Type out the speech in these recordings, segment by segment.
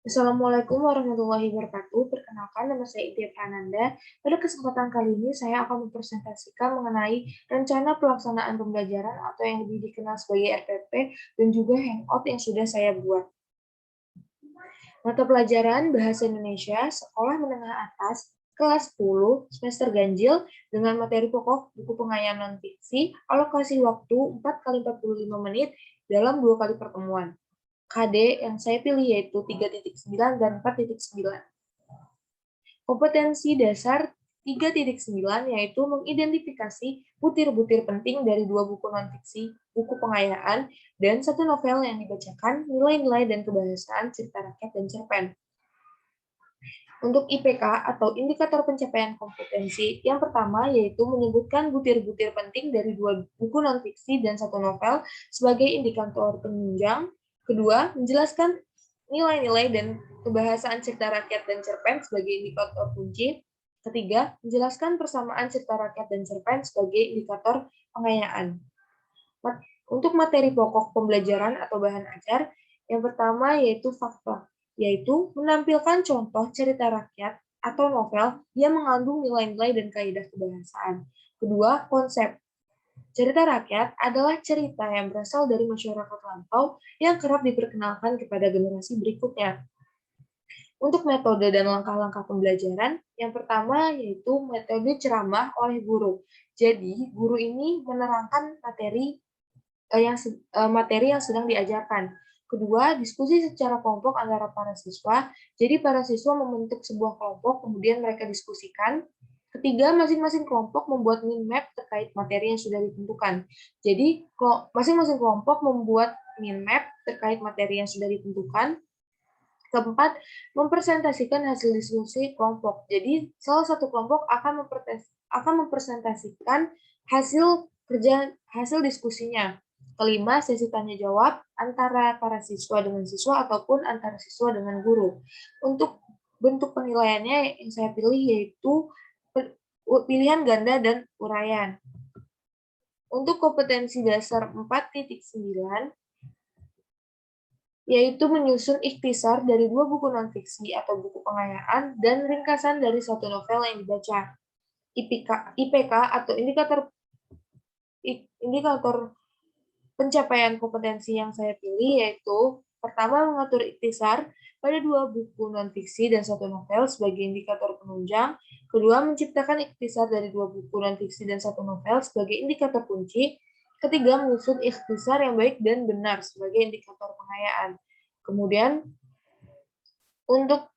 Assalamualaikum warahmatullahi wabarakatuh. Perkenalkan, nama saya Itia Prananda. Pada kesempatan kali ini, saya akan mempresentasikan mengenai rencana pelaksanaan pembelajaran atau yang lebih dikenal sebagai RPP dan juga Hangout yang sudah saya buat. Mata pelajaran Bahasa Indonesia Sekolah Menengah Atas kelas 10 semester ganjil dengan materi pokok buku pengayaan non-fiksi, alokasi waktu 4 kali 45 menit dalam 2 kali pertemuan. KD yang saya pilih yaitu 3.9 dan 4.9. Kompetensi dasar 3.9 yaitu mengidentifikasi butir-butir penting dari 2 buku non-fiksi, buku pengayaan, dan 1 novel yang dibacakan, nilai-nilai dan kebahasaan, cerita rakyat, dan cerpen. Untuk IPK atau indikator pencapaian kompetensi, yang pertama yaitu menyebutkan butir-butir penting dari 2 buku non-fiksi dan 1 novel sebagai indikator penunjang. Kedua, menjelaskan nilai-nilai dan kebahasaan cerita rakyat dan cerpen sebagai indikator kunci. Ketiga, menjelaskan persamaan cerita rakyat dan cerpen sebagai indikator pengayaan. Untuk materi pokok pembelajaran atau bahan ajar, yang pertama yaitu fakta, yaitu menampilkan contoh cerita rakyat atau novel yang mengandung nilai-nilai dan kaidah kebahasaan. Kedua, konsep. Cerita rakyat adalah cerita yang berasal dari masyarakat lampau yang kerap diperkenalkan kepada generasi berikutnya. Untuk metode dan langkah-langkah pembelajaran, yang pertama yaitu metode ceramah oleh guru. Jadi, guru ini menerangkan materi yang sedang diajarkan. Kedua, diskusi secara kelompok antara para siswa. Jadi, para siswa membentuk sebuah kelompok, kemudian mereka diskusikan. Ketiga, masing-masing kelompok membuat mind map terkait materi yang sudah ditentukan. Jadi, masing-masing kelompok membuat mind map terkait materi yang sudah ditentukan. Keempat, mempresentasikan hasil diskusi kelompok. Jadi, salah satu kelompok akan mempresentasikan hasil diskusinya. Kelima, sesi tanya jawab antara para siswa dengan siswa ataupun antara siswa dengan guru. Untuk bentuk penilaiannya yang saya pilih yaitu pilihan ganda dan uraian. Untuk kompetensi dasar 4.9 yaitu menyusun ikhtisar dari 2 buku non-fiksi atau buku pengayaan dan ringkasan dari 1 novel yang dibaca. IPK atau indikator pencapaian kompetensi yang saya pilih yaitu pertama mengatur ikhtisar pada 2 buku non-fiksi dan 1 novel sebagai indikator penunjang. Kedua, menciptakan ikhtisar dari 2 buku non-fiksi dan 1 novel sebagai indikator kunci. Ketiga, menyusun ikhtisar yang baik dan benar sebagai indikator pengayaan. Kemudian, untuk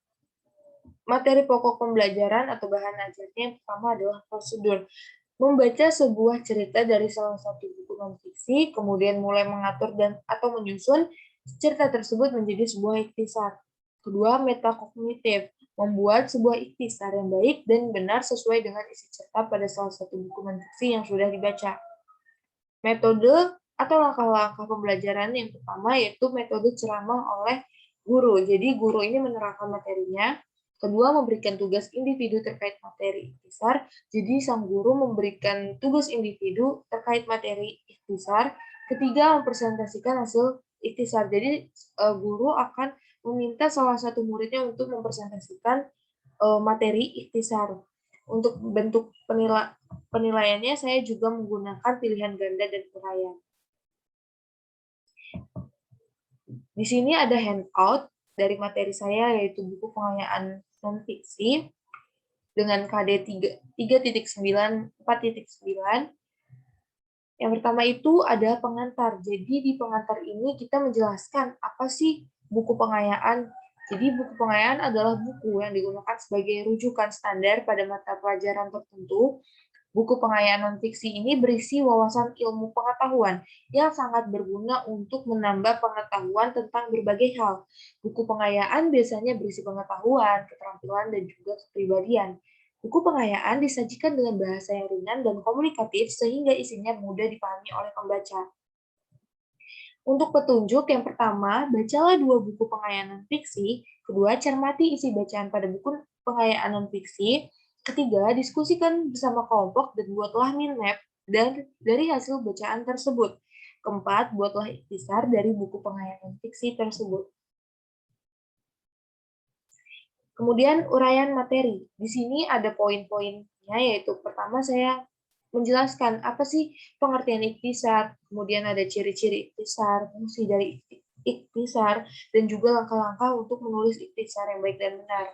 materi pokok pembelajaran atau bahan ajarnya yang pertama adalah prosedur. Membaca sebuah cerita dari salah satu buku non-fiksi, kemudian mulai mengatur dan atau menyusun cerita tersebut menjadi sebuah ikhtisar. Kedua, metakognitif. Membuat sebuah ikhtisar yang baik dan benar sesuai dengan isi cerita pada salah satu buku non-fiksi yang sudah dibaca. Metode atau langkah-langkah pembelajaran yang pertama yaitu metode ceramah oleh guru. Jadi guru ini menerangkan materinya. Kedua, memberikan tugas individu terkait materi ikhtisar. Jadi sang guru memberikan tugas individu terkait materi ikhtisar. Ketiga, mempresentasikan hasil ikhtisar. Jadi guru akan meminta salah satu muridnya untuk mempresentasikan materi ikhtisar. Untuk bentuk penilaiannya saya juga menggunakan pilihan ganda dan uraian. Di sini ada handout dari materi saya yaitu buku pengayaan non-fiksi dengan KD 3.9, 4.9. Yang pertama itu ada pengantar. Jadi di pengantar ini kita menjelaskan apa sih buku pengayaan. Jadi buku pengayaan adalah buku yang digunakan sebagai rujukan standar pada mata pelajaran tertentu. Buku pengayaan non-fiksi ini berisi wawasan ilmu pengetahuan yang sangat berguna untuk menambah pengetahuan tentang berbagai hal. Buku pengayaan biasanya berisi pengetahuan, keterampilan, dan juga kepribadian. Buku pengayaan disajikan dengan bahasa yang ringan dan komunikatif sehingga isinya mudah dipahami oleh pembaca. Untuk petunjuk, yang pertama, bacalah 2 buku pengayaan non-fiksi. Kedua, cermati isi bacaan pada buku pengayaan non-fiksi. Ketiga, diskusikan bersama kelompok dan buatlah mind map dari hasil bacaan tersebut. Keempat, buatlah ikhtisar dari buku penghayatan fiksi tersebut. Kemudian uraian materi. Di sini ada poin-poinnya, yaitu pertama saya menjelaskan apa sih pengertian ikhtisar, kemudian ada ciri-ciri ikhtisar, fungsi dari ikhtisar, dan juga langkah-langkah untuk menulis ikhtisar yang baik dan benar.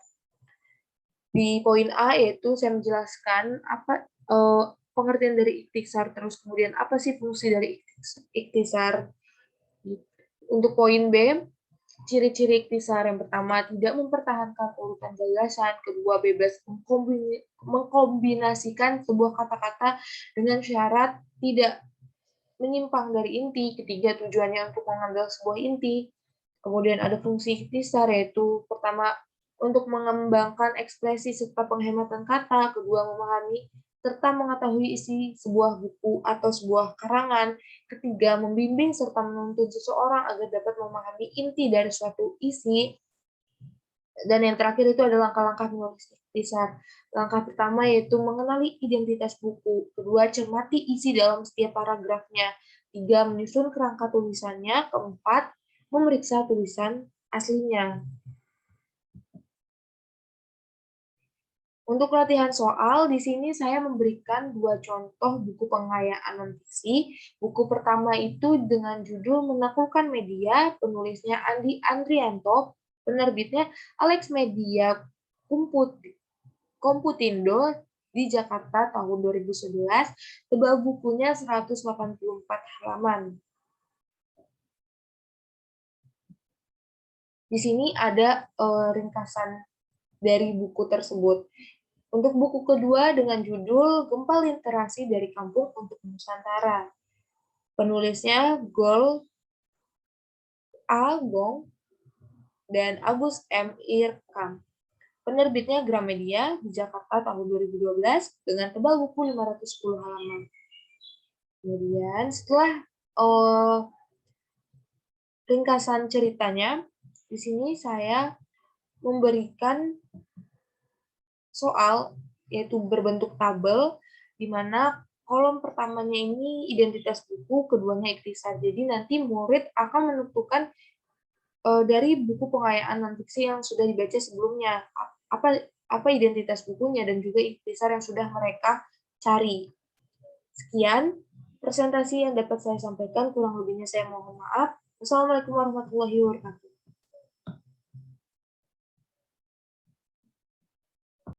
Di poin A yaitu saya menjelaskan apa pengertian dari ikhtisar, terus kemudian apa sih fungsi dari ikhtisar. Untuk poin B, ciri-ciri ikhtisar yang pertama tidak mempertahankan urutan gagasan, kedua bebas mengkombinasikan sebuah kata-kata dengan syarat tidak menyimpang dari inti, ketiga tujuannya untuk mengambil sebuah inti. Kemudian ada fungsi ikhtisar yaitu pertama untuk mengembangkan ekspresi serta penghematan kata, kedua memahami serta mengetahui isi sebuah buku atau sebuah karangan, ketiga membimbing serta menuntun seseorang agar dapat memahami inti dari suatu isi, dan yang terakhir itu adalah langkah-langkah menulis ikhtisar. Langkah pertama yaitu mengenali identitas buku, kedua cermati isi dalam setiap paragrafnya, tiga menyusun kerangka tulisannya, keempat memeriksa tulisan aslinya. Untuk latihan soal, di sini saya memberikan dua contoh buku penghayatan non-fiksi. Buku pertama itu dengan judul Menaklukkan Media, penulisnya Andi Andrianto, penerbitnya Alex Media Komputindo di Jakarta tahun 2011, tebal bukunya 184 halaman. Di sini ada ringkasan dari buku tersebut. Untuk buku kedua dengan judul Gempa Literasi dari Kampung untuk Nusantara. Penulisnya Gol A. Gong dan Agus M. Irkam. Penerbitnya Gramedia di Jakarta tahun 2012 dengan tebal buku 510 halaman. Kemudian setelah ringkasan ceritanya, di sini saya memberikan soal yaitu berbentuk tabel, di mana kolom pertamanya ini identitas buku, keduanya ikhtisar. Jadi nanti murid akan menentukan dari buku penghayatan non-fiksi yang sudah dibaca sebelumnya, apa identitas bukunya dan juga ikhtisar yang sudah mereka cari. Sekian presentasi yang dapat saya sampaikan, kurang lebihnya saya mohon maaf. Wassalamualaikum warahmatullahi wabarakatuh.